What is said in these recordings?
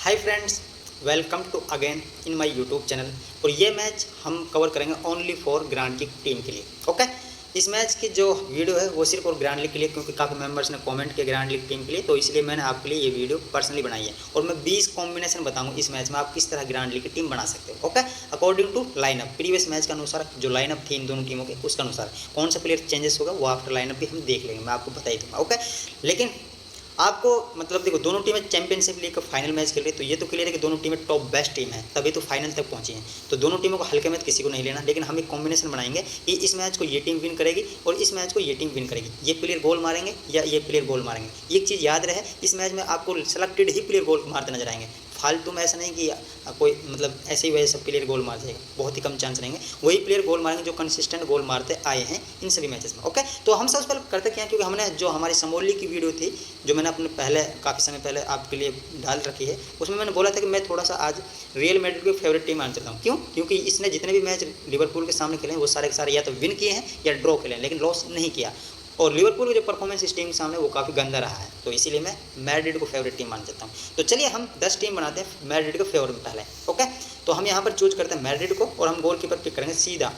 Hi friends, welcome to again in my YouTube channel. और ये match हम cover करेंगे only for grand league team के लिए। ओके, इस मैच की जो वीडियो है वो सिर्फ और ग्रैंड लीग के लिए, क्योंकि काफ़ी मेंबर्स ने कमेंट किया ग्रैंड लीग टीम के लिए, तो इसलिए मैंने आपके लिए ये वीडियो पर्सनली बनाई है। और मैं 20 कॉम्बिनेशन बताऊंगा इस मैच में आप किस तरह ग्रैंड लीग की टीम बना सकते हो। Okay, according to lineup, previous match के अनुसार जो लाइनअप थी इन दोनों टीमों के, उसके अनुसार कौन सा प्लेयर चेंजेस होगा वो आफ्टर लाइनअप भी हम देख लेंगे, मैं आपको बता ही दूंगा। ओके, लेकिन आपको मतलब देखो, दोनों टीमें चैंपियनशिप लीग का फाइनल मैच खेल रही है, तो ये तो क्लियर है कि दोनों टीमें टॉप बेस्ट टीम है, तभी तो फाइनल तक पहुंची हैं। तो दोनों टीमों को हल्के में किसी को नहीं लेना, लेकिन हम एक कॉम्बिनेशन बनाएंगे कि इस मैच को ये टीम विन करेगी और इस मैच को ये टीम विन करेगी, ये प्लेयर गोल मारेंगे या ये प्लेयर गोल मारेंगे। एक चीज़ याद रहे, इस मैच में आपको सेलेक्टेड ही प्लेयर गोल मारते नजर आएंगे, फालतू में ऐसा नहीं कि कोई मतलब ऐसे ही वजह से प्लेयर गोल मार जाएगा, बहुत ही कम चांस रहेंगे। वही प्लेयर गोल मारेंगे जो कंसिस्टेंट गोल मारते आए हैं इन सभी मैचेस में। ओके, तो हम सबसे पहले करते क्या है, क्योंकि हमने जो हमारी समोली की वीडियो थी जो मैंने अपने पहले काफ़ी समय पहले आपके लिए डाल रखी है, उसमें मैंने बोला था कि मैं थोड़ा सा आज रियल मैड्रिड की फेवरेट टीम मान चलता हूँ। क्यों? क्योंकि इसने जितने भी मैच लिवरपूल के सामने खेले हैं वो सारे के सारे या तो विन किए हैं या ड्रॉ खेले हैं, लेकिन लॉस नहीं किया। और लिवरपूल का जो परफॉर्मेंस इस टीम के सामने वो काफ़ी गंदा रहा है, तो इसीलिए मैं मैड्रिड को फेवरेट टीम मान सकता हूँ। तो चलिए हम 10 टीम बनाते हैं मैड्रिड को फेवरेट में पहले। ओके, तो हम यहाँ पर चूज करते हैं मैड्रिड को और हम गोलकीपर पिक करेंगे सीधा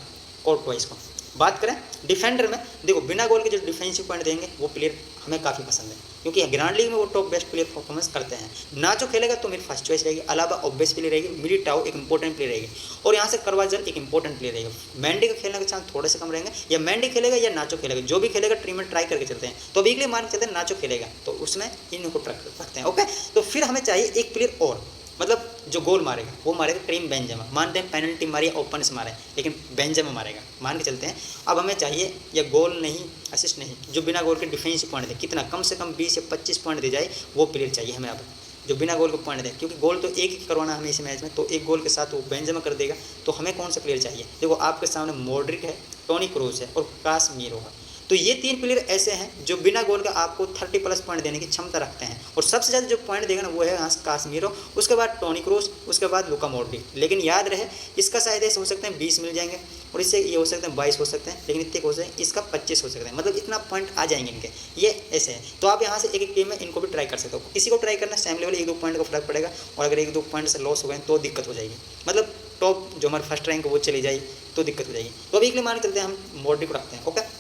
कोर्टवाइस को। बात करें डिफेंडर में, देखो बिना गोल के जो डिफेंसिव पॉइंट देंगे वो प्लेयर हमें काफ़ी पसंद है, क्योंकि ग्रैंड लीग में वो टॉप बेस्ट प्लेयर परफॉर्मेंस करते हैं। नाचो खेलेगा तो मेरी फर्स्ट चॉइस रहेगी, अलावा ऑब्वियस प्लेयर रहेगी, मिलिटाओ एक इंपॉर्टेंट प्लेयर रहेगी, और यहाँ से करवाजल एक इंपॉर्टेंट प्लेयर रहेगा। मैंडी का खेलने के चांस थोड़े से कम रहेंगे, या मैंडी खेलेगा या नाचो खेलेगा, जो भी खेलेगा टीम में ट्राई करके चलते हैं। तो अभी के लिए मान के चलते हैं नाचो खेलेगा, तो उसमें इनको ट्रैक रखते हैं। ओके, तो फिर हमें चाहिए एक प्लेयर और, मतलब जो गोल मारेगा वो मारेगा क्रीम बेंजेमा। मानते हैं पेनल्टी मारी ओपन से मारे, लेकिन बेंजेमा मारेगा, मान के चलते हैं। अब हमें चाहिए या गोल नहीं, असिस्ट नहीं, जो बिना गोल के डिफेंसिव पॉइंट दे, कितना कम से कम 20 या 25 पॉइंट दे जाए, वो प्लेयर चाहिए हमें अब, जो बिना गोल को पॉइंट दे। क्योंकि गोल तो एक ही करवाना हमें इस मैच में, तो एक गोल के साथ वो बेंजेमा कर देगा। तो हमें कौन सा प्लेयर चाहिए? देखो आपके सामने मॉड्रिक है, टोनी क्रूज है और कासमीरो है। तो ये 3 प्लेयर ऐसे हैं जो बिना गोल का आपको 30+ पॉइंट देने की क्षमता रखते हैं, और सबसे ज़्यादा जो पॉइंट देगा ना वो है यहाँ कासमीरो, उसके बाद टोनी क्रूज, उसके बाद लुका मॉड्रिक। लेकिन याद रहे, इसका शायद ऐसे हो सकते हैं 20 मिल जाएंगे, और इससे ये हो सकते हैं 22 हो सकते हैं, लेकिन इतने हो सकते हैं इसका 25 हो सकते हैं, मतलब इतना पॉइंट आ जाएंगे इनके, ये ऐसे है। तो आप यहाँ से एक एक टीम में इनको भी ट्राई कर सकते हो। किसी को ट्राई करना सेम लेवल 1-2 पॉइंट का फर्क पड़ेगा, और अगर 1-2 पॉइंट से लॉस हो गए तो दिक्कत हो जाएगी, मतलब टॉप जो हमारे फर्स्ट रैंक वो चली जाएगी तो दिक्कत हो जाएगी। तो अभी के लिए मान के चलते हैं हम मॉड्रिक को रखते हैं। ओके,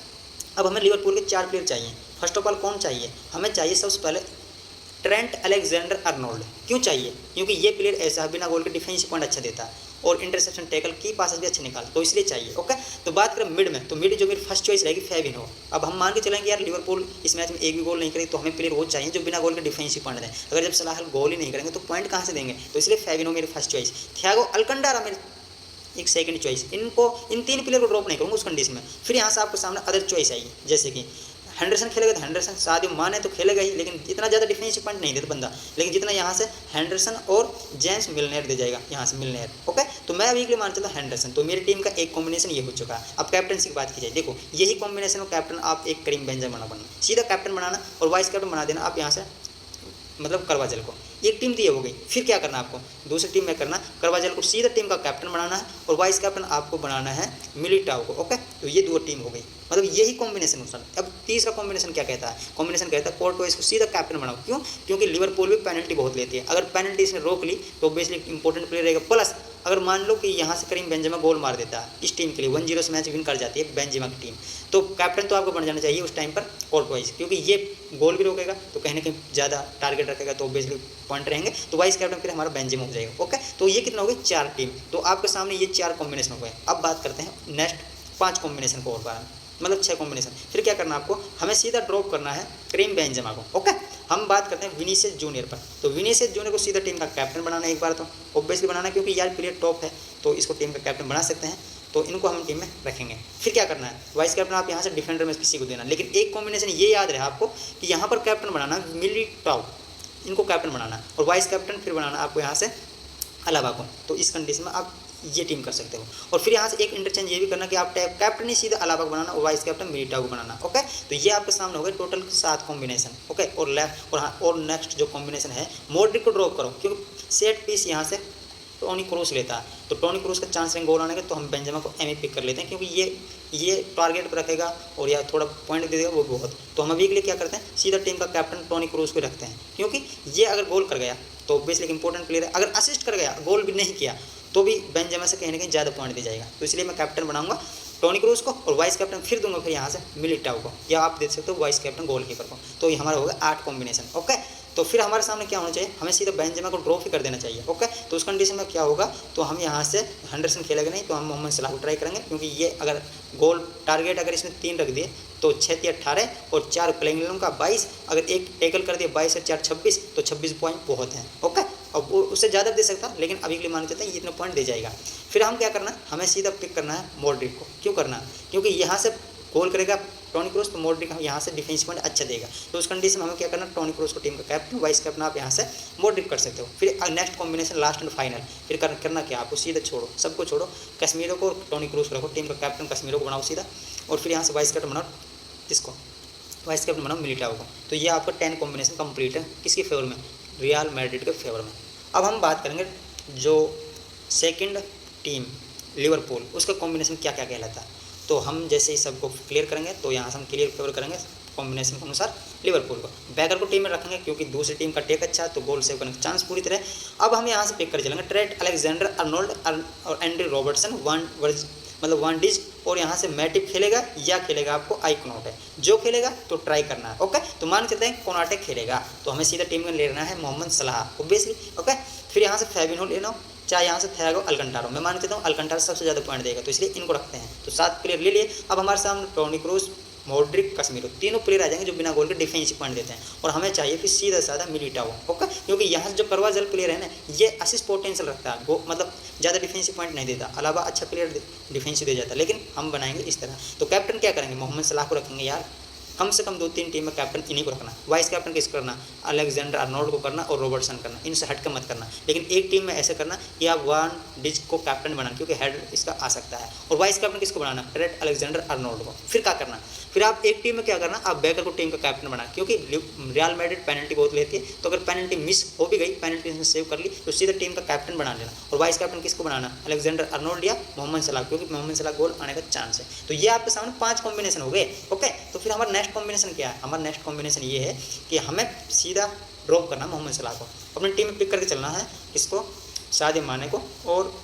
अब हमें लिवरपूल के 4 प्लेयर चाहिए। फर्स्ट ऑफ ऑल कौन चाहिए? हमें चाहिए सबसे पहले ट्रेंट अलेक्जेंडर अर्नोल्ड। क्यों चाहिए? क्योंकि ये प्लेयर ऐसा है बिना गोल के डिफेंसिव पॉइंट अच्छा देता है और इंटरसेप्शन टैकल की पासेस भी अच्छे निकालता, तो इसलिए चाहिए। ओके, तो बात करें मिड में, तो मिड जो मेरी फर्स्ट चॉइस रहेगी फेबिन्हो। अब हम मान के चलेंगे यार लिवरपूल इस मैच में एक भी गोल नहीं करेगी, तो हमें प्लेयर वो चाहिए जो बिना गोल के डिफेंसिव पॉइंट दें। अगर जब सलाह गोल ही नहीं करेंगे तो पॉइंट कहाँ से देंगे? तो इसलिए फेबिन्हो मेरी फर्स्ट चॉइस। थियागो अल्कंडारा मेरी एक सेकंड चॉइस। इनको इन 3 प्लेयर को ड्रॉप नहीं करूँगा उस कंडीशन में। फिर यहाँ से आपके सामने अदर चॉइस आएगी, जैसे कि हैंडरसन खेलेगा तो हैंडरसन, सादियो माने तो खेलेगा ही, लेकिन इतना ज़्यादा डिफेंसिव पॉइंट नहीं देता बंदा, लेकिन जितना यहाँ से हैंडरसन और जेम्स मिलनेर दे जाएगा, यहाँ से मिलनेर। ओके, तो मैं अभी के लिए मान चलता हूँ हैंडरसन। तो मेरी टीम का एक कॉम्बिनेशन ये हो चुका है। अब कैप्टनसी की बात की जाए, देखो यही कॉम्बिनेशन में कैप्टन आप एक करीम बेंजेमा बनना, सीधा कैप्टन बनाना और वाइस कैप्टन बना देना आप यहाँ से मतलब करवाजल को। एक टीम दी हो गई, फिर क्या करना आपको? दूसरी टीम में करना करवाजल को सीधा टीम का कैप्टन बनाना है, और वाइस कैप्टन आपको बनाना है मिलिटाओ को। ओके, तो ये 2 टीम हो गई, मतलब यही कॉम्बिनेशन होता है। अब तीसरा कॉम्बिनेशन क्या कहता है? कॉम्बिनेशन कहता है कोर्टवाइस को सीधा कैप्टन बनाओ। क्यों? क्योंकि लिवरपूल भी पेनल्टी बहुत लेती है, अगर पेनल्टी इसने रोक ली तो ऑब्वियसली इंपॉर्टेंट प्लेयर रहेगा। प्लस अगर मान लो कि यहाँ से करीम बेंजेमा गोल मार देता है इस टीम के लिए, 1-0 से मैच विन कर जाती है बेंजेमा की टीम, तो कैप्टन तो आपको बन जाना चाहिए उस टाइम पर कोर्टवाइस, क्योंकि ये गोल भी रोकेगा तो कहीं ना कहीं ज़्यादा टारगेट रखेगा, तो ऑब्वियसली पॉइंट रहेंगे, तो वाइस कैप्टन फिर हमारा बेंजेमा हो जाएगा। ओके, तो ये कितना हो गई? 4 टीम। तो आपके सामने ये 4 कॉम्बिनेशन हो गए। अब बात करते हैं नेक्स्ट 5 कॉम्बिनेशन को और बार, मतलब 6 कॉम्बिनेशन। फिर क्या करना आपको? हमें सीधा ड्रॉप करना है करीम बेंजेमा को। ओके, हम बात करते हैं विनीसियस जूनियर पर। तो विनीसियस जूनियर को सीधा टीम का कैप्टन बनाना है एक बार, तो ऑब्वियसली बनाना, क्योंकि यार प्लेयर टॉप है तो इसको टीम का कैप्टन बना सकते हैं, तो इनको हम टीम में रखेंगे। फिर क्या करना है? वाइस कैप्टन आप यहाँ से डिफेंडर में किसी को देना, लेकिन एक कॉम्बिनेशन ये याद रहे आपको कि यहाँ पर कैप्टन बनाना मिलिटाओ, इनको कैप्टन बनाना, और वाइस कैप्टन फिर बनाना आपको यहाँ से अलावा को। तो इस कंडीशन में आप ये टीम कर सकते हो। और फिर यहाँ से एक इंटरचेंज ये भी करना कि आप कैप्टन ही सीधा अलावा को बनाना और वाइस कैप्टन मिलिटाओ को बनाना। ओके, तो ये आपके सामने हो गए टोटल 7 कॉम्बिनेशन। ओके, और लेफ्ट और हाँ, और नेक्स्ट जो कॉम्बिनेशन है मॉड्रिक को ड्रॉप करो, क्योंकि सेट पीस यहाँ से टोनी क्रूस लेता है, तो टोनी क्रूस का चांस रहेंगे गोल आने के, तो हम बेंजेमा को एम पिक कर लेते हैं, क्योंकि ये टारगेट पर रखेगा और या थोड़ा पॉइंट दे देगा वो बहुत। तो हम अभी के लिए क्या करते हैं? सीधा टीम का कैप्टन टोनी क्रूस को रखते हैं, क्योंकि ये अगर गोल कर गया तो ऑब्वियसली इंपॉर्टेंट प्लेयर है। अगर असिस्ट कर गया, गोल भी नहीं किया, तो भी बेंजेमा से कहीं ना कहीं ज़्यादा पॉइंट दिया जाएगा। तो इसलिए मैं कैप्टन बनाऊंगा टोनी क्रूज को, और वाइस कैप्टन फिर दूंगा फिर यहाँ से मिलिटाओ को, या आप देख सकते हो वाइस कैप्टन गोलकीपर को। तो ये हमारा होगा 8 कॉम्बिनेशन। ओके, तो फिर हमारे सामने क्या होना चाहिए, हमें सीधा बेंजेमा को ड्रॉप ही कर देना चाहिए। ओके, तो उस कंडीशन में क्या होगा, तो हम यहाँ से हेंडरसन खेलेगा नहीं, तो हम मोहम्मद सलाह को ट्राई करेंगे, क्योंकि ये अगर गोल टारगेट अगर इसमें 3 रख दिए तो 6 × 18 और 4 प्लेइंग इलेवन का 22, अगर एक टैकल कर दिया 22 और 4 26, तो 26 पॉइंट बहुत हैं। ओके, अब वो उससे ज़्यादा दे सकता, लेकिन अभी के लिए मान लेते हैं ये इतना पॉइंट दे जाएगा। फिर हम क्या करना है, हमें सीधा पिक करना है मॉड्रिक को। क्यों करना है, क्योंकि यहाँ से गोल करेगा टोनी क्रूज, तो मॉड्रिक हम यहाँ से डिफेंस पॉइंट अच्छा देगा। तो उस कंडीशन में हमें क्या करना, टोनी क्रूज को टीम का कैप्टन, वाइस कैप्टन आप यहाँ से मॉड्रिक कर सकते हो। फिर next combination last and final, फिर करना क्या, आपको सीधा छोड़ो, सबको छोड़ो, कश्मीरों को टोनी क्रूज को रखो टीम का कैप्टन, कश्मीरों को बनाओ सीधा, और फिर यहाँ से वाइस कैप्टन बनाओ इसको, वाइस कैप्टन बनाओ मिलिटाओ को। तो ये आपका 10 कॉम्बिनेशन कंप्लीट है। किसके फेवर में, रियल मैड्रिड के फेवर में। अब हम बात करेंगे जो सेकंड टीम लिवरपूल, उसका कॉम्बिनेशन क्या क्या कहलाता है। तो हम जैसे ही सबको क्लियर करेंगे, तो यहाँ से हम क्लियर फेवर करेंगे कॉम्बिनेशन के अनुसार लिवरपूल को। बैकर को टीम में रखेंगे, क्योंकि दूसरी टीम का टेक अच्छा है, तो गोल सेव करने का चांस पूरी तरह। अब हम यहाँ से पिक कर चलेंगे ट्रेंट अलेक्जेंडर अर्नोल्ड और एंड्री रॉबर्टसन, वन डिज, और यहाँ से मैटिप खेलेगा या खेलेगा आपको आइकनोटे, जो खेलेगा तो ट्राई करना है। ओके, तो मान चलते हैं कोनाटे खेलेगा, तो हमें सीधा टीम में लेना है मोहम्मद सलाह ऑब्वियसली। ओके, फिर यहाँ से फैबिनो लेना, चाहे यहाँ से थियागो अल्कंटारो, मैं मान चलता हूँ अल्कंटारो सबसे ज़्यादा पॉइंट देगा, तो इसलिए इनको रखते हैं। तो 7 प्लेयर ले लिए। अब हमारे सामने टोनी क्रूज, मॉड्रिक, कश्मीरो, तीनों प्लेयर आ जाएंगे जो बिना गोल के डिफेंसिव पॉइंट देते हैं, और हमें चाहिए फिर सीधा साधा मिलिटाओ। ओके, क्योंकि यहाँ से जो करवाजल प्लेयर है ना, ये असिस्ट पोटेंशियल रखता है, वो मतलब ज़्यादा डिफेंसिव पॉइंट नहीं देता, अलावा अच्छा प्लेयर डिफेंसिव दे जाता है, लेकिन हम बनाएंगे इस तरह। तो कैप्टन क्या करेंगे, मोहम्मद सलाह को रखेंगे यार, कम से कम 2-3 टीम में कैप्टन इन्हीं को रखना। वाइस कैप्टन किस करना, अलेक्जेंडर अर्नोल्ड को करना और रॉबर्टसन करना, इनसे हट कर मत करना। लेकिन एक टीम में ऐसे करना कि आप वन डिज को कैप्टन बनाना, क्योंकि हेड इसका आ सकता है। और वाइस कैप्टन किसको बनाना, ट्रेंट अलेक्जेंडर अर्नोल्ड को। फिर क्या करना, फिर आप एक टीम में क्या करना, आप बैकर को टीम का कैप्टन बनाना, क्योंकि रियल मैड्रिड पेनल्टी बहुत लेती है, तो अगर पेनल्टी मिस हो भी गई, पेनल्टी सेव कर ली, तो सीधा टीम का कैप्टन बना लेना। और वाइस कैप्टन किसको बनाना, अलेक्जेंडर अर्नोल्ड या मोहम्मद सलाह, क्योंकि मोहम्मद सलाह गोल आने का चांस है। तो ये आपके सामने 5 कॉम्बिनेशन हो गए। ओके, तो फिर हमारा नेक्स्ट कॉम्बिनेशन क्या है, हमारा नेक्स्ट कॉम्बिनेशन ये है कि हमें सीधा ड्रॉप करना मोहम्मद सलाह को, अपनी टीम में पिक करके चलना है किसको, सादियो माने को और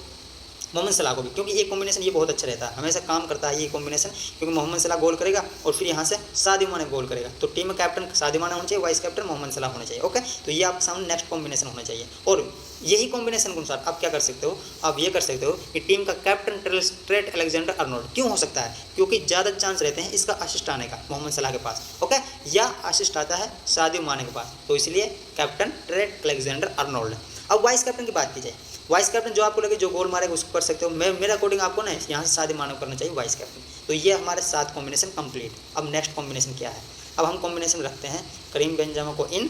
मोहम्मद सलाह को भी, क्योंकि ये कॉम्बिनेशन ये बहुत अच्छा रहता है, हमेशा काम करता है ये कॉम्बिनेशन, क्योंकि मोहम्मद सलाह गोल करेगा और फिर यहाँ से सादियो माने गोल करेगा, तो टीम में कैप्टन सादियो माने होना चाहिए, वाइस कैप्टन मोहम्मद सलाह होना चाहिए। ओके, तो ये आपके सामने नेक्स्ट कॉम्बिनेशन होना चाहिए। और यही कॉम्बिनेशन के अनुसार आप क्या कर सकते हो, आप ये कर सकते हो कि टीम का कैप्टन ट्रेंट अलेक्जेंडर अर्नोल्ड क्यों हो सकता है, क्योंकि ज़्यादा चांस रहते हैं इसका असिस्ट आने का मोहम्मद सलाह के पास। ओके, या असिस्ट आता है सादियो माने के पास, तो इसलिए कैप्टन ट्रेंट अलेक्जेंडर अर्नोल्ड। अब वाइस कैप्टन की बात की जाए, वाइस कैप्टन जो आपको लगे जो गोल मारेगा उसको कर सकते हो, मेरे अकॉर्डिंग आपको ना यहाँ से सादियो माने करना चाहिए वाइस कैप्टन। तो ये हमारे 7 कॉम्बिनेशन कंप्लीट। अब नेक्स्ट कॉम्बिनेशन क्या है, अब हम कॉम्बिनेशन रखते हैं करीम बेंजेमा को इन,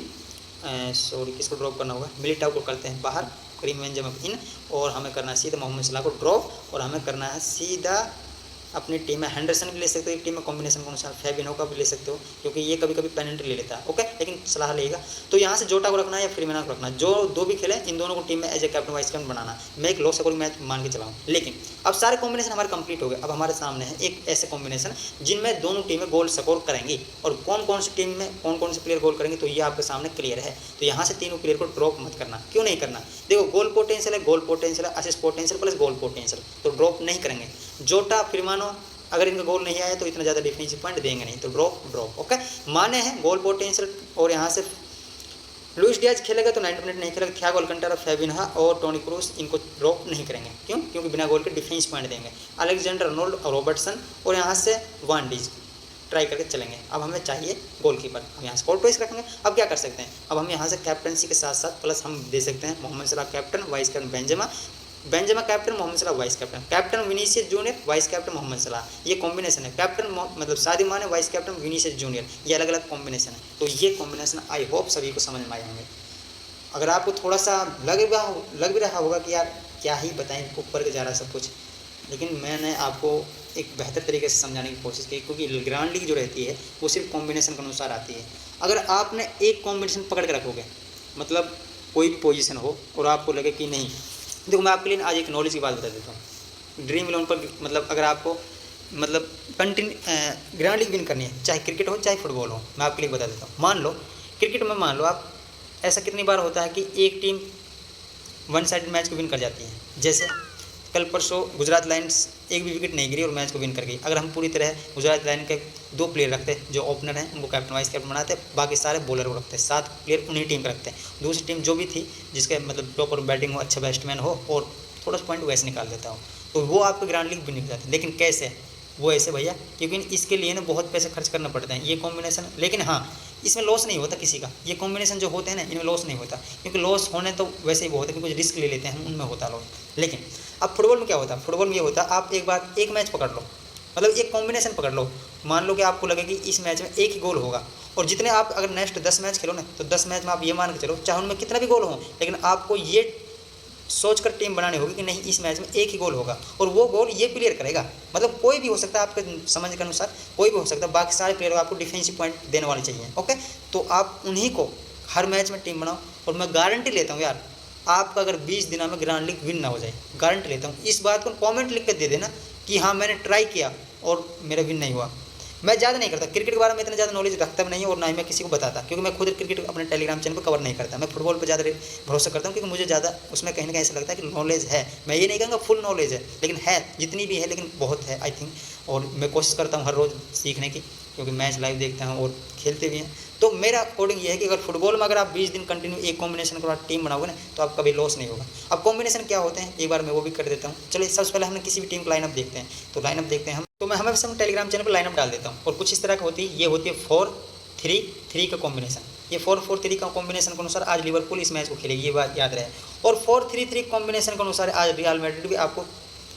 किसको ड्रॉप करना होगा, मिलिटाओ को करते हैं बाहर, करीम बेंजेमा को इन, और हमें करना है सीधा मोहम्मद सलाह को ड्रॉप, और हमें करना है सीधा अपनी टीम में हेंडरसन भी ले सकते हो एक टीम में कॉम्बिनेशन के अनुसार, फैबिनो का भी ले सकते हो, क्योंकि ये कभी कभी पेनल्टी ले लेता है। ओके, लेकिन सलाह लेगा। तो यहाँ से जोटा को रखना है या फिरमिनो को रखना, जो दो भी खेले इन दोनों को टीम में as a captain vice captain बनाना। मैं एक लो स्कोरिंग मैच मान के चलाऊँ, लेकिन अब सारे कॉम्बिनेशन हमारे कंप्लीट हो गए। अब हमारे सामने है एक ऐसे कॉम्बिनेशन जिनमें दोनों टीमें गोल स्कोर करेंगी, और कौन कौन सी टीम में कौन कौन से प्लेयर गोल करेंगे, तो ये आपके सामने क्लियर है। तो यहाँ से तीनों प्लेयर को ड्रॉप मत करना। क्यों नहीं करना, देखो गोल पोटेंशियल है, गोल पोटेंशियल है, असिस्ट पोटेंशियल प्लस गोल पोटेंशियल, तो ड्रॉप नहीं करेंगे। जोटा फिरमानो अगर इनका गोल नहीं आया तो इतना ज़्यादा डिफेंसिव पॉइंट देंगे नहीं, तो ड्रॉप। ओके, माने हैं गोल पोटेंशियल, और यहाँ से लुइस डियाज खेलेगा तो 90 मिनट नहीं खेलेगा, थियागो अल्कंटारा, फैबिन्हो और टोनी क्रूज इनको ड्रॉप नहीं करेंगे। क्यों, क्योंकि बिना गोल के डिफेंस पॉइंट देंगे। अलेक्जेंडर अर्नोल्ड और रॉबर्टसन, और यहाँ से वन डिज ट्राई करके चलेंगे। अब हमें चाहिए गोलकीपर, हम यहाँ स्कोर टॉइस रखेंगे। अब क्या कर सकते हैं, अब हम यहाँ से कैप्टनसी के साथ साथ प्लस हम दे सकते हैं Mohamed Salah captain, vice captain Benzema captain, Mohamed Salah vice captain Vinicius Junior, vice captain Mohamed Salah, ये कॉम्बिनेशन है। कैप्टन मतलब सादियो माने, वाइस कैप्टन विनीसियस जूनियर, ये अलग अलग कॉम्बिनेशन है। तो ये कॉम्बिनेशन आई होप सभी को समझ में आए होंगे। अगर आपको थोड़ा सा लग भी रहा होगा कि यार क्या ही बताएं, ऊपर के जा रहा है सब कुछ, लेकिन मैंने आपको एक बेहतर तरीके से समझाने की कोशिश की, क्योंकि ग्रांड लीग जो रहती है वो सिर्फ कॉम्बिनेशन के अनुसार आती है। अगर आपने एक कॉम्बिनेशन पकड़ के रखोगे, मतलब कोई भी पोजीशन हो और आपको लगे कि नहीं, देखो मैं आपके लिए आज एक नॉलेज की बात बता देता हूँ। ड्रीम 11 पर मतलब अगर आपको मतलब कंटिन्यू ग्रांड लीग विन करनी है, चाहे क्रिकेट हो चाहे फुटबॉल हो, मैं आपके लिए बता देता हूँ। मान लो क्रिकेट में मान लो आप ऐसा कितनी बार होता है कि एक टीम वन साइड मैच को विन कर जाती है। जैसे कल परसों गुजरात लायंस एक भी विकेट नहीं गिरी और मैच को विन कर गई। अगर हम पूरी तरह गुजरात लायंस के 2 प्लेयर रखते हैं जो ओपनर हैं, उनको कैप्टन वाइस कैप्टन बनाते हैं, बाकी सारे बॉलर को रखते हैं, 7 प्लेयर उन्हीं टीम के रखते हैं। दूसरी टीम जो भी थी जिसके मतलब प्रॉपर बैटिंग हो, अच्छा बैट्समैन हो और थोड़ा सा पॉइंट वैसे निकाल देता हो, तो वो आपके ग्रांड लीग विन हो जाते हैं। लेकिन कैसे? वो ऐसे भैया, क्योंकि इसके लिए ना बहुत पैसे खर्च करना पड़ते हैं ये कॉम्बिनेशन। लेकिन हाँ, इसमें लॉस नहीं होता किसी का। ये कॉम्बिनेशन जो होते हैं ना, इनमें लॉस नहीं होता, क्योंकि लॉस होने तो वैसे ही बहुत है कि कुछ रिस्क ले लेते हैं, उनमें होता लॉस। लेकिन अब फुटबॉल में क्या होता है? फुटबॉल में ये होता है, आप एक मैच पकड़ लो, मतलब एक कॉम्बिनेशन पकड़ लो। मान लो कि आपको लगे कि इस मैच में एक ही गोल होगा, और जितने आप अगर नेक्स्ट 10 मैच खेलो ना, तो 10 मैच में आप ये मान के चलो चाहे उनमें कितना भी गोल हो, लेकिन आपको ये सोचकर टीम बनानी होगी कि नहीं इस मैच में एक ही गोल होगा और वो गोल ये प्लेयर करेगा। मतलब कोई भी हो सकता है, आपके समझ के अनुसार कोई भी हो सकता है, बाकी सारे प्लेयर आपको डिफेंसिव पॉइंट देने वाले चाहिए। ओके, तो आप उन्हीं को हर मैच में टीम बनाओ। और मैं गारंटी लेता हूँ यार, आपका अगर 20 दिनों में ग्रांड लीग विन ना हो जाए, गारंटी लेता हूँ। इस बात को कॉमेंट लिख कर दे देना कि हाँ मैंने ट्राई किया और मेरा विन नहीं हुआ। मैं ज़्यादा नहीं करता क्रिकेट के बारे में, इतना ज़्यादा नॉलेज रखता भी नहीं है और ना ही मैं किसी को बताता, क्योंकि मैं खुद क्रिकेट अपने टेलीग्राम चैनल पर कवर नहीं करता। मैं फुटबॉल पर ज़्यादा भरोसा करता हूँ, क्योंकि मुझे ज़्यादा उसमें कहीं ना कहीं ऐसा लगता है कि नॉलेज है। मैं ये नहीं कहूँगा फुल नॉलेज है, लेकिन है जितनी भी है, लेकिन बहुत है आई थिंक। और मैं कोशिश करता हूँ हर रोज़ सीखने की, क्योंकि मैच लाइव देखता हूँ और खेलते भी हैं। तो मेरा अकॉर्डिंग ये है कि अगर फुटबॉल में अगर आप 20 दिन कंटिन्यू एक कॉम्बिनेशन के बाद टीम बनाओगे ना, तो आप कभी लॉस नहीं होगा। अब कॉम्बिनेशन क्या होते हैं एक बार मैं वो भी कर देता हूँ। चलिए सबसे पहले हमने किसी भी टीम का लाइनअप देखते हैं, तो लाइनअप देखते हैं हम। तो मैं हमेशा टेलीग्राम चैनल पर लाइनअप डाल देता हूँ, और कुछ इस तरह का होती है। ये होती है 4-3-3 का कॉम्बिनेशन। ये 4-4-3 का कॉम्बिनेशन के अनुसार आज लिवरपूल इस मैच को खेलेगी, ये बात याद रहे। और 4-3-3 कॉम्बिनेशन के अनुसार आज रियल मैड्रिड भी आपको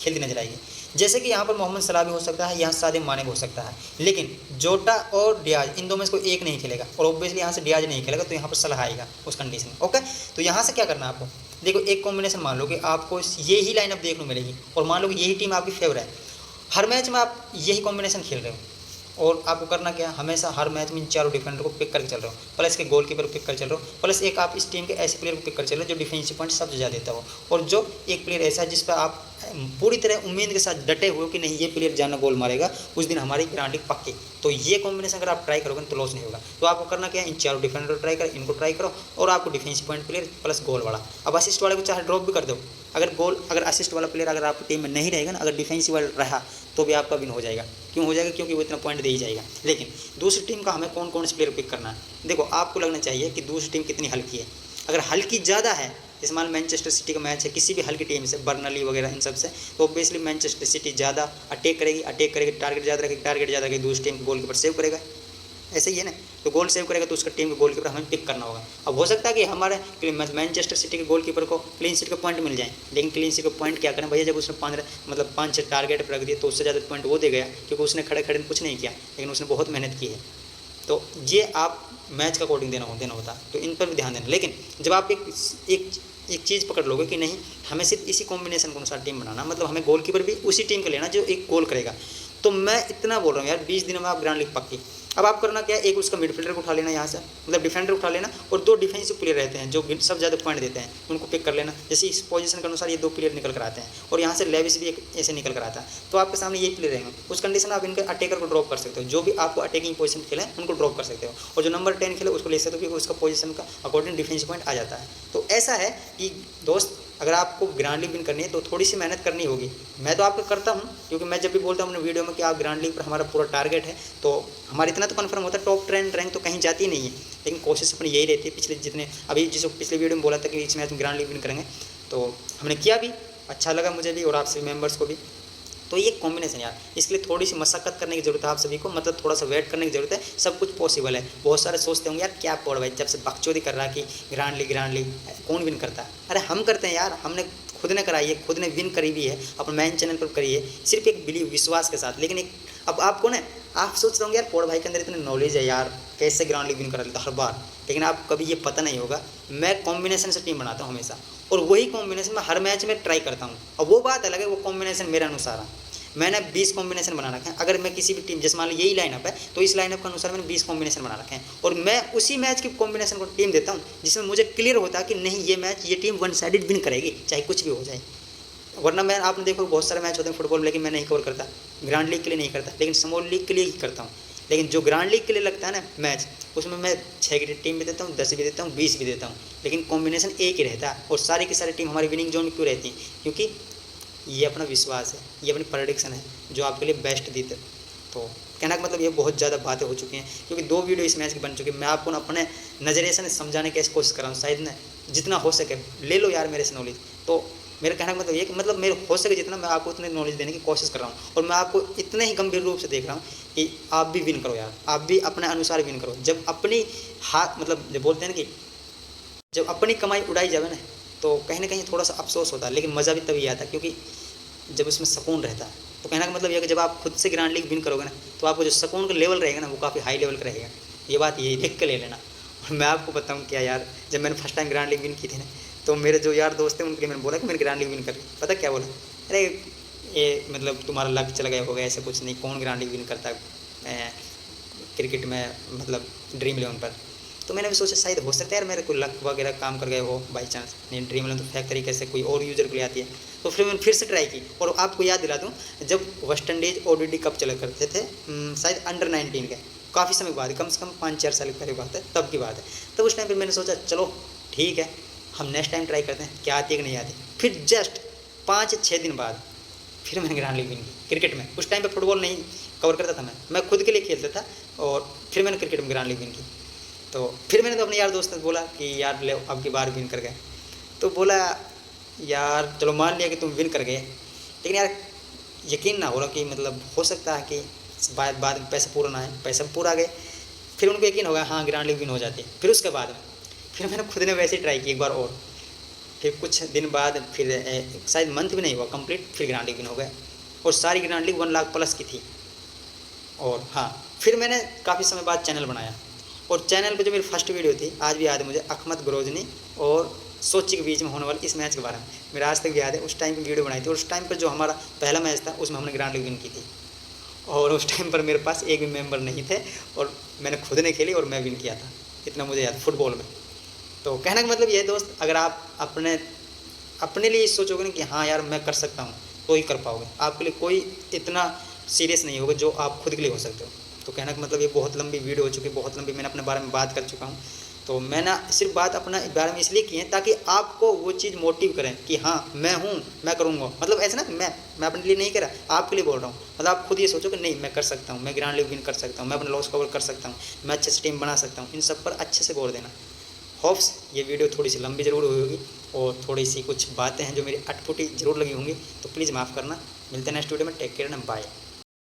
खेलती नजर आएगी। जैसे कि यहाँ पर मोहम्मद सलाह भी हो सकता है, यहाँ सादियो माने भी हो सकता है, लेकिन जोटा और डियाज इन दो में से कोई एक नहीं खेलेगा, और ऑब्वियसली यहाँ से डियाज नहीं खेलेगा, तो यहाँ पर सलाह आएगा उस कंडीशन में। ओके, तो यहाँ से क्या करना है आपको? देखो एक कॉम्बिनेशन मान लो कि आपको ये ही लाइनअप देखने को मिलेगी, और मान लो कि यही टीम आपकी फेवर है, हर मैच में आप यही कॉम्बिनेशन खेल रहे हो, और आपको करना क्या है? हमेशा हर मैच में इन चारों डिफेंडर को पिक करके चल रहे हो, प्लस के गोलकीपर को पिक कर चल रहे हो, प्लस एक आप इस टीम के ऐसे प्लेयर को पिक कर चल रहे हो जो डिफेंसिव पॉइंट सबसे ज़्यादा देता हो, और जो एक प्लेयर ऐसा है जिस पर आप पूरी तरह उम्मीद के साथ डटे हुए हो कि नहीं ये प्लेयर जाना गोल मारेगा, उस दिन हमारी ग्रांड लीग पक्की। तो ये कॉम्बिनेशन अगर आप ट्राई करोगे तो लॉस नहीं होगा। तो आपको करना क्या है? इन चारों डिफेंडर ट्राई करो, इनको ट्राई करो, और आपको डिफेंसिव पॉइंट प्लेयर प्लस गोल वाला। अब असिस्ट वाले को चाहे ड्रॉप भी कर दो, अगर असिस्ट वाला प्लेयर अगर आपकी टीम में नहीं रहेगा ना, अगर डिफेंसिव वाला रहा, तो भी आपका विन हो जाएगा। क्यों हो जाएगा? क्योंकि वो इतना पॉइंट दे ही जाएगा। लेकिन दूसरी टीम का हमें कौन कौन से प्लेयर पिक करना है? देखो आपको लगना चाहिए कि दूसरी टीम कितनी हल्की है। अगर हल्की ज़्यादा है, जैसे मान मैनचेस्टर सिटी का मैच है किसी भी हल्की टीम से, बर्नली वगैरह इन सब से, तो ऑब्वियसली मैनचेस्टर सिटी ज़्यादा अटैक करेगी, टारगेट ज़्यादा रखेगी, दूसरी टीम को गोलकीपर सेव करेगा, ऐसे ही है ना। तो गोल सेव करेगा तो उसका टीम के गोलकीपर हमें पिक करना होगा। अब हो सकता है कि हमारे मैनचेस्टर सिटी के गोलकीपर को क्लीन शीट के पॉइंट मिल जाए, लेकिन क्लीन शीट के पॉइंट क्या करें भैया? जब उसने 5-6 टारगेट पर रख दिए तो उससे ज़्यादा पॉइंट वो दे गया, क्योंकि उसने खड़े कुछ नहीं किया, लेकिन उसने बहुत मेहनत की है। तो ये आप मैच का अकॉर्डिंग देना होता, तो इन पर भी ध्यान देना। लेकिन जब आप एक चीज़ पकड़ लोगे कि नहीं हमें सिर्फ इसी कॉम्बिनेशन के अनुसार टीम बनाना, मतलब हमें गोलकीपर भी उसी टीम का लेना जो एक गोल करेगा, तो मैं इतना बोल रहा हूँ यार 20 दिनों में आप ग्रांड लीग पक्की। अब आप करना क्या है? एक उसका मिडफील्डर को उठा लेना यहाँ से, मतलब डिफेंडर उठा लेना, और 2 डिफेंसिव प्लेयर रहते हैं जो सब ज़्यादा पॉइंट देते हैं, उनको पिक कर लेना। जैसे इस पोजीशन के अनुसार ये 2 प्लेयर निकल कर आते हैं, और यहाँ से लेविस भी एक ऐसे निकल कर आता है, तो आपके सामने यही प्लेयर रहेंगे। उस कंडीशन में आप इनके अटैकर को ड्रॉप कर सकते हो, जो भी आपको अटैकिंग पोजीशन खेले उनको ड्रॉप कर सकते हो, और जो नंबर 10 खेले उसको ले सकते हो, क्योंकि उसका पोजीशन का अकॉर्डिंग डिफेंसिव पॉइंट आ जाता है। तो ऐसा है कि दोस्त, अगर आपको ग्रांड लीग विन करनी है तो थोड़ी सी मेहनत करनी होगी। मैं तो आपको करता हूँ, क्योंकि मैं जब भी बोलता हूँ अपने वीडियो में कि आप ग्रांड लीग पर हमारा पूरा टारगेट है, तो हमारा इतना तो कन्फर्म होता है टॉप 10 रैंक तो कहीं जाती नहीं है, लेकिन कोशिश अपनी यही रहती है। पिछले वीडियो में बोला था कि इस मैच में ग्रांड लीग विन करेंगे, तो हमने किया भी, अच्छा लगा मुझे भी और आप सभी मेंबर्स को भी। तो ये कॉम्बिनेशन यार, इसके लिए थोड़ी सी मशक्कत करने की जरूरत है आप सभी को, मतलब थोड़ा सा वेट करने की जरूरत है। सब कुछ पॉसिबल है। बहुत सारे सोचते होंगे यार क्या पौड़ भाई जब से बकचोदी कर रहा है कि ग्रांड लीग कौन विन करता है? अरे हम करते हैं यार, हमने खुद ने कराई है, खुद ने विन करी भी है, अपने मेन चैनल पर करी है, सिर्फ एक विश्वास के साथ। लेकिन एक अब आपको ना, आप सोच रहे होंगे यार पौड़ भाई के अंदर इतनी नॉलेज है यार, कैसे ग्रांड लीग विन करा लेता हर बार, लेकिन आप कभी ये पता नहीं होगा। मैं कॉम्बिनेशन से टीम बनाता हूँ हमेशा, और वही कॉम्बिनेशन मैं हर मैच में ट्राई करता हूँ। और वो बात अलग है, वो कॉम्बिनेशन मेरे अनुसार है। मैंने 20 कॉम्बिनेशन बना रखे हैं। अगर मैं किसी भी टीम, जैसे मान लो यही लाइनअप है, तो इस लाइनअप के अनुसार मैंने 20 कॉम्बिनेशन बना रखे हैं, और मैं उसी मैच की कॉम्बिनेशन को टीम देता हूँ जिसमें मुझे क्लियर होता है कि नहीं ये मैच ये टीम वन साइडेड विन करेगी, चाहे कुछ भी हो जाए। वरना मैं, आपने देखो बहुत सारे मैच होते हैं फुटबॉल में, लेकिन मैं नहीं कवर करता, ग्रांड लीग के लिए नहीं करता, लेकिन स्मॉल लीग के लिए ही करता हूँ। लेकिन जो ग्रांड लीग के लिए लगता है ना मैच, उसमें मैं 6 की टीम भी देता हूँ, 10 भी देता हूँ, 20 भी देता हूँ, लेकिन कॉम्बिनेशन एक ही रहता है। और सारी की सारी टीम हमारी विनिंग जोन में क्यों रहती है? क्योंकि ये अपना विश्वास है, ये अपनी प्रेडिक्शन है जो आपके लिए बेस्ट दी। तो कहना का मतलब ये बहुत ज़्यादा बातें हो चुकी हैं, क्योंकि 2 वीडियो इस मैच की बन चुकी है। मैं आपको ना अपने नज़रिए से समझाने की कोशिश कर रहा हूँ, शायद ना जितना हो सके ले लो यार मेरे से नॉलेज। तो मेरा कहना का मतलब ये कि मतलब मेरे हो सके जितना मैं आपको उतने नॉलेज देने की कोशिश कर रहा हूँ, और मैं आपको इतने ही गंभीर रूप से देख रहा हूँ कि आप भी विन करो यार, आप भी अपने अनुसार विन करो। जब अपनी हाथ मतलब जब बोलते हैं ना कि जब अपनी कमाई उड़ाई जाए ना, तो कहीं ना कहीं थोड़ा सा अफसोस होता है, लेकिन मज़ा भी तभी आता है क्योंकि जब उसमें सुकून रहता है। तो कहने का मतलब यह कि जब आप खुद से ग्रांड लीग विन करोगे ना, तो आपको जो सुकून का लेवल रहेगा ना वो काफ़ी हाई लेवल का रहेगा। ये बात यही लिख के ले लेना। और मैं आपको बताऊँ क्या यार, जब मैंने first time grand league win की थी ना, तो मेरे जो यार दोस्त थे उनके लिए मैंने बोला कि मैंने ग्रांड लीग विन कर ली। पता क्या बोला? अरे ये मतलब तुम्हारा लक चला गया होगा, ऐसा कुछ नहीं, कौन ग्रांड लीग विन करता है क्रिकेट में, मतलब ड्रीम 11 पर। तो मैंने भी सोचा शायद हो सकता है यार मेरे को लक वगैरह काम कर गए हो बाई चांस। नहीं, ड्रीम 11 तो फेक तरीके से कोई और यूजर के लिए आती है। तो फिर मैंने फिर से ट्राई की, और आपको याद दिला दूँ, जब वेस्ट इंडीज़ ODI कप चला करते थे शायद अंडर 19 के, काफ़ी समय बाद, कम से कम 5-4 साल पहले बात है, तब की बात है। तब उस टाइम पर मैंने सोचा चलो ठीक है, हम नेक्स्ट टाइम ट्राई करते हैं क्या आती है कि नहीं आती। फिर जस्ट 5-6 दिन बाद फिर मैंने ग्रांड लीग विन की क्रिकेट में। उस टाइम पे फुटबॉल नहीं कवर करता था, मैं खुद के लिए खेलता था, और फिर मैंने क्रिकेट में ग्रांड लीग विन की। तो फिर मैंने तो अपने यार दोस्त ने बोला कि यार ले अब की बार विन कर गए। तो बोला यार चलो मान लिया कि तुम विन कर गए, लेकिन यार यकीन ना हो रहा कि मतलब हो सकता है कि बाद में पैसा पूरा ना आए, पैसा पूरा आ गए। फिर उनको यकीन होगा हाँ ग्रांड लीग विन हो जाती है। फिर उसके बाद में फिर मैंने खुद ने वैसे ही ट्राई की एक बार और। फिर कुछ दिन बाद फिर शायद मंथ भी नहीं हुआ कंप्लीट, फिर ग्रांड लीग विन हो गए, और सारी ग्रांड लीग 1 लाख प्लस की थी। और हाँ, फिर मैंने काफ़ी समय बाद चैनल बनाया, और चैनल पे जो मेरी फर्स्ट वीडियो थी आज भी याद है मुझे, अहमद ग्रोजनी और सोची के बीच में होने वाले इस मैच के बारे में मेरा आज तक याद है। उस टाइम की वीडियो बनाई थी, और उस टाइम पर जो हमारा पहला मैच था उसमें हमने ग्रांड लीग विन की थी, और उस टाइम पर मेरे पास एक भी मेंबर नहीं थे, और मैंने खुद ने खेली और मैं विन किया था, इतना मुझे याद फुटबॉल में। तो कहने का मतलब ये दोस्त, अगर आप अपने लिए सोचोगे ना कि हाँ यार मैं कर सकता हूँ, तो ही कर पाओगे। आपके लिए कोई इतना सीरियस नहीं होगा जो आप खुद के लिए हो सकते हो। तो कहने का मतलब ये बहुत लंबी वीडियो हो चुकी है, बहुत लंबी, मैंने अपने बारे में बात कर चुका हूँ। तो मैंने सिर्फ बात अपना बारे में इसलिए की है ताकि आपको वो चीज़ मोटिव करें कि हाँ मैं हूँ, मैं करूँगा। मतलब ऐसा ना मैं अपने लिए नहीं कर रहा, आपके लिए बोल रहा हूँ। मतलब आप खुद ये सोचो कि नहीं मैं कर सकता हूँ, मैं ग्रांड लीग विन कर सकता हूँ, मैं अपना लॉस कवर कर सकता हूँ, मैं अच्छे से टीम बना सकता हूँ। इन सब पर अच्छे से गौर देना। होप्स ये वीडियो थोड़ी सी लंबी ज़रूर हुई होगी, और थोड़ी सी कुछ बातें हैं जो मेरी अटपुटी ज़रूर लगी होंगी, तो प्लीज़ माफ़ करना। मिलते हैं नेक्स्ट वीडियो में, टेक केयर एंड बाय।